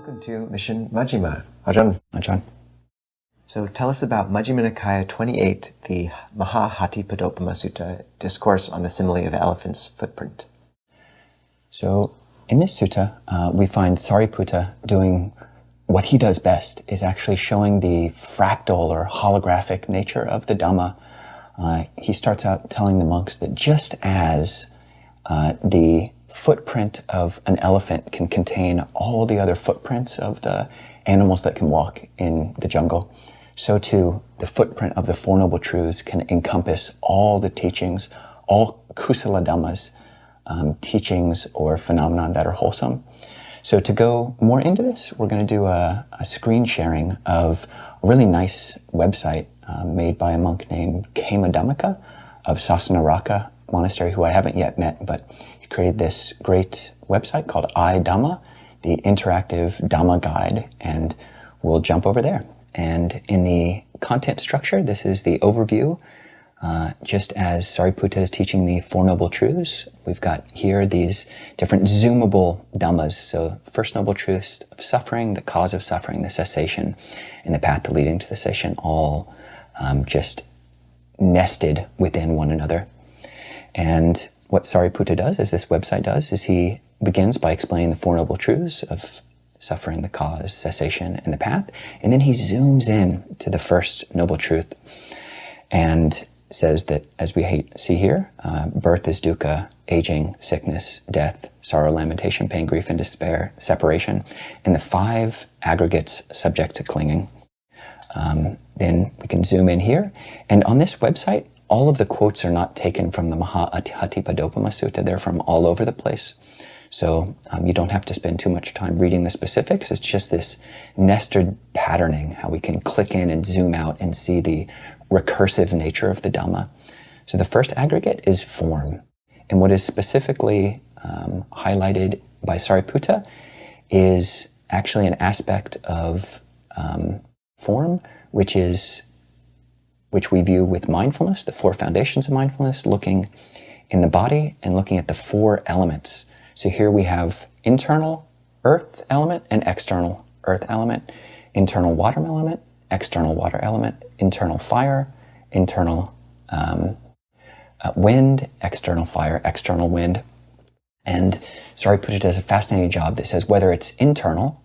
Welcome to Mission Majjhima. Ajahn. Ajahn. So tell us about Majjhima Nikaya 28, the Mahāhatthipadopama Sutta, discourse on the simile of elephant's footprint. So in this sutta, we find Sāriputta doing what he does best, is actually showing the fractal or holographic nature of the Dhamma. He starts out telling the monks that just as the footprint of an elephant can contain all the other footprints of the animals that can walk in the jungle, so too the footprint of the Four Noble Truths can encompass all the teachings, all kusala dhammas, teachings or phenomenon that are wholesome. So to go more into this, we're going to do a screen sharing of a really nice website made by a monk named Khema Dhammika of Sasanaraka Monastery, who I haven't yet met, but he's created this great website called iDhamma, the interactive Dhamma guide, and we'll jump over there. And in the content structure, this is the overview. Just as Sāriputta is teaching the Four Noble Truths, we've got here these different zoomable dhammas. So First Noble Truths of suffering, the cause of suffering, the cessation, and the path leading to the cessation, all just nested within one another. And what Sāriputta does, as this website does, is he begins by explaining the Four Noble Truths of suffering, the cause, cessation, and the path. And then he zooms in to the first Noble Truth and says that, as we see here, birth is dukkha, aging, sickness, death, sorrow, lamentation, pain, grief, and despair, separation, and the five aggregates subject to clinging. Then we can zoom in here. And on this website, all of the quotes are not taken from the Mahāhatthipadopama Sutta. They're from all over the place. So you don't have to spend too much time reading the specifics. It's just this nested patterning, how we can click in and zoom out and see the recursive nature of the Dhamma. So the first aggregate is form. And what is specifically highlighted by Sāriputta is actually an aspect of form, which we view with mindfulness, the four foundations of mindfulness, looking in the body and looking at the four elements. So here we have internal earth element and external earth element, internal water element, external water element, internal fire, internal wind, external fire, external wind. And Sāriputta does a fascinating job that says whether it's internal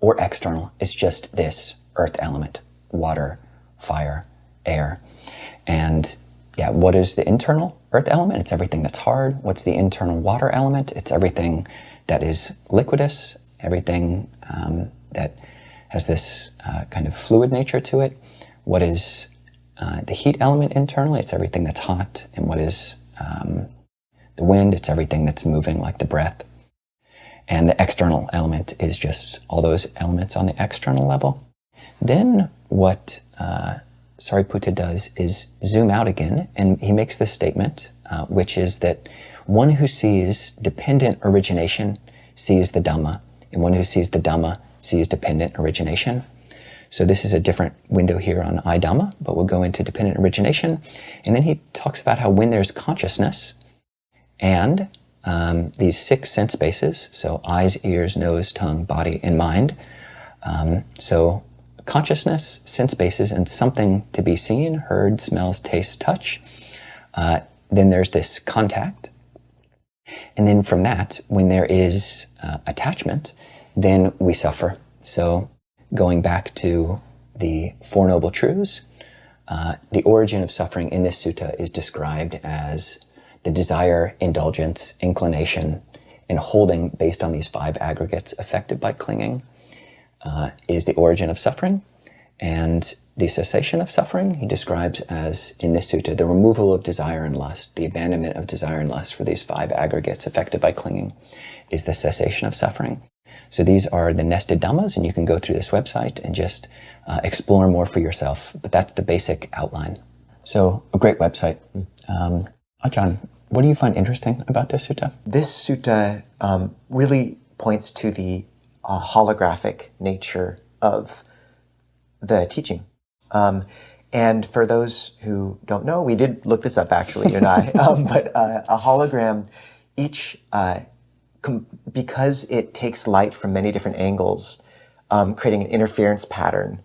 or external, it's just this earth element, water, fire, air. And yeah, what is the internal earth element? It's everything that's hard. What's the internal water element? It's everything that is liquidous, everything that has this kind of fluid nature to it. What is the heat element internally? It's everything that's hot. And what is the wind? It's everything that's moving, like the breath. And the external element is just all those elements on the external level. Then what Sāriputta does is zoom out again, and he makes this statement, which is that one who sees dependent origination sees the Dhamma, and one who sees the Dhamma sees dependent origination. So this is a different window here on iDhamma, but we'll go into dependent origination. And then he talks about how when there's consciousness and these six sense bases, so eyes, ears, nose, tongue, body, and mind, so consciousness, sense bases, and something to be seen, heard, smells, tastes, touch. Then there's this contact. And then from that, when there is attachment, then we suffer. So going back to the Four Noble Truths, the origin of suffering in this sutta is described as the desire, indulgence, inclination, and holding based on these five aggregates affected by clinging. Is the origin of suffering, and the cessation of suffering he describes as, in this sutta, the removal of desire and lust, the abandonment of desire and lust for these five aggregates affected by clinging is the cessation of suffering. So these are the nested dhammas, and you can go through this website and just explore more for yourself, but that's the basic outline. So a great website. Ajahn, what do you find interesting about this sutta? This sutta really points to the holographic nature of the teaching. And for those who don't know, we did look this up actually, you and I, but a hologram, each because it takes light from many different angles, creating an interference pattern.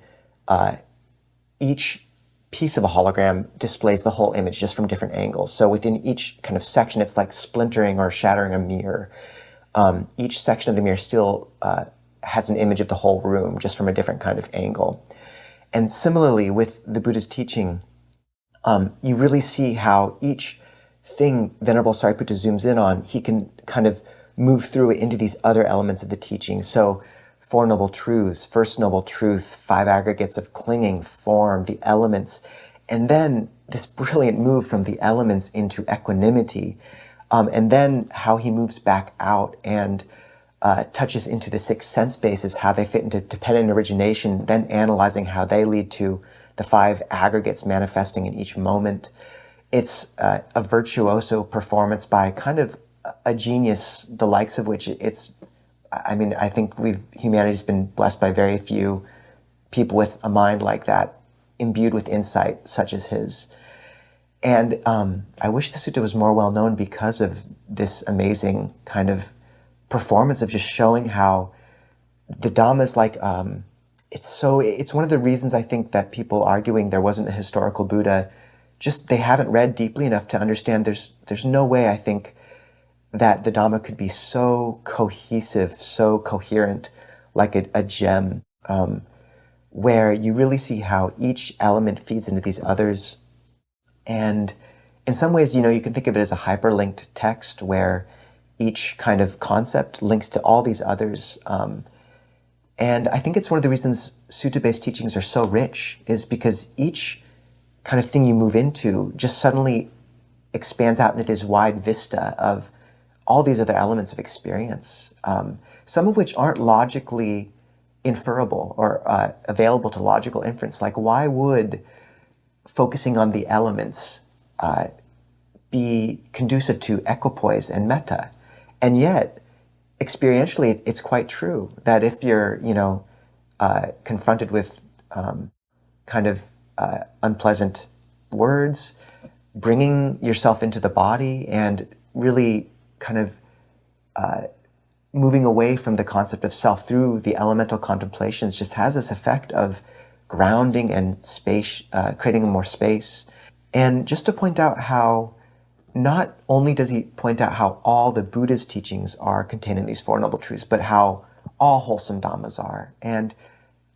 Each piece of a hologram displays the whole image just from different angles. So within each kind of section, it's like splintering or shattering a mirror. Each section of the mirror still has an image of the whole room just from a different kind of angle. And similarly with the Buddha's teaching, you really see how each thing Venerable Sāriputta zooms in on, he can kind of move through it into these other elements of the teaching. So Four Noble Truths, First Noble Truth, Five Aggregates of Clinging, Form, the elements, and then this brilliant move from the elements into equanimity, and then how he moves back out and touches into the six sense bases, how they fit into dependent origination, then analyzing how they lead to the five aggregates manifesting in each moment. It's a virtuoso performance by kind of a genius, the likes of which I think humanity's been blessed by very few people with a mind like that, imbued with insight such as his. And I wish the sutta was more well known because of this amazing kind of performance of just showing how the Dhamma is like, it's one of the reasons I think that people arguing there wasn't a historical Buddha, just they haven't read deeply enough to understand there's no way I think that the Dhamma could be so cohesive, so coherent, like a gem, where you really see how each element feeds into these others. And in some ways, you can think of it as a hyperlinked text where each kind of concept links to all these others. And I think it's one of the reasons sutta-based teachings are so rich, is because each kind of thing you move into just suddenly expands out into this wide vista of all these other elements of experience, some of which aren't logically inferable or available to logical inference. Like, why would focusing on the elements be conducive to equipoise and metta? And yet, experientially, it's quite true that if you're, confronted with kind of unpleasant words, bringing yourself into the body and really kind of moving away from the concept of self through the elemental contemplations just has this effect of grounding and space, creating more space. And just to point out how not only does he point out how all the Buddha's teachings are contained in these Four Noble Truths, but how all wholesome Dhammas are. And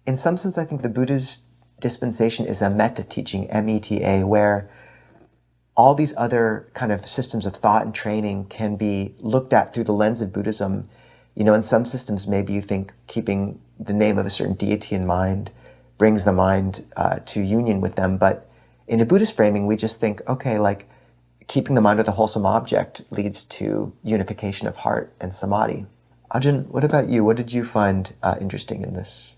in some sense, I think the Buddha's dispensation is a metta teaching, M-E-T-A, where all these other kind of systems of thought and training can be looked at through the lens of Buddhism. In some systems, maybe you think keeping the name of a certain deity in mind brings the mind to union with them. But in a Buddhist framing, we just think, okay, like keeping the mind with a wholesome object leads to unification of heart and samadhi. Ajahn, what about you? What did you find interesting in this?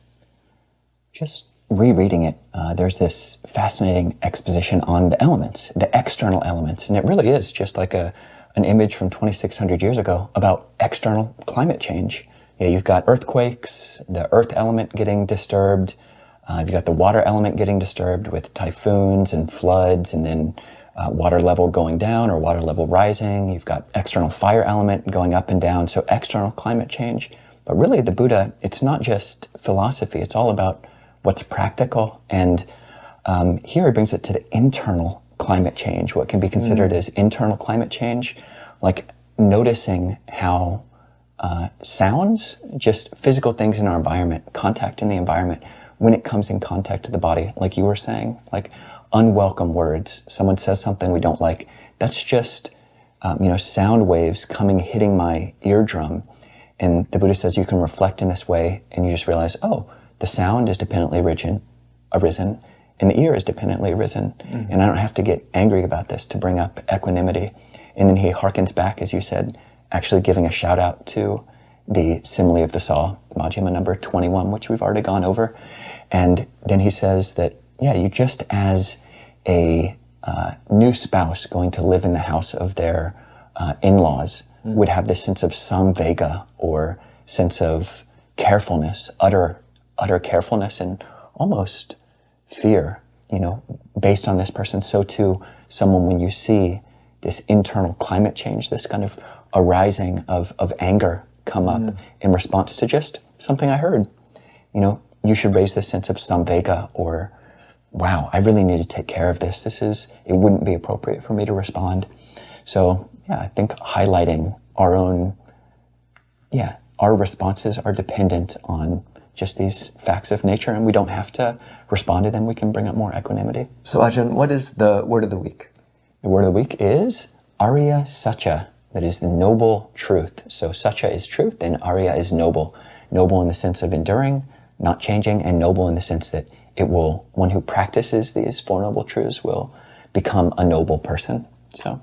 Just rereading it, there's this fascinating exposition on the elements, the external elements. And it really is just like an image from 2,600 years ago about external climate change. You've got earthquakes, the earth element getting disturbed. You've got the water element getting disturbed with typhoons and floods, and then water level going down or water level rising. You've got external fire element going up and down. So external climate change. But really the Buddha, it's not just philosophy. It's all about what's practical. And here he brings it to the internal climate change, what can be considered as internal climate change, like noticing how sounds, just physical things in our environment, contact in the environment, when it comes in contact to the body, like you were saying, like unwelcome words, someone says something we don't like, that's just, sound waves hitting my eardrum. And the Buddha says you can reflect in this way and you just realize, oh, the sound is dependently arisen, and the ear is dependently arisen. Mm-hmm. And I don't have to get angry about this to bring up equanimity. And then he harkens back, as you said, actually giving a shout out to the simile of the saw, Majjhima number 21, which we've already gone over. And then he says that, you just as a new spouse going to live in the house of their in-laws would have this sense of samvega, or sense of carefulness, utter carefulness and almost fear, based on this person. So too, someone, when you see this internal climate change, this kind of arising of anger come up in response to just something I heard, you should raise this sense of samvega, or, wow, I really need to take care of this. It wouldn't be appropriate for me to respond. So, I think highlighting our responses are dependent on just these facts of nature, and we don't have to respond to them. We can bring up more equanimity. So Ajahn, what is the word of the week? The word of the week is Arya Satya. That is the noble truth. So Satya is truth, and Arya is noble. Noble in the sense of enduring, not changing, and noble in the sense that one who practices these Four Noble Truths will become a noble person. So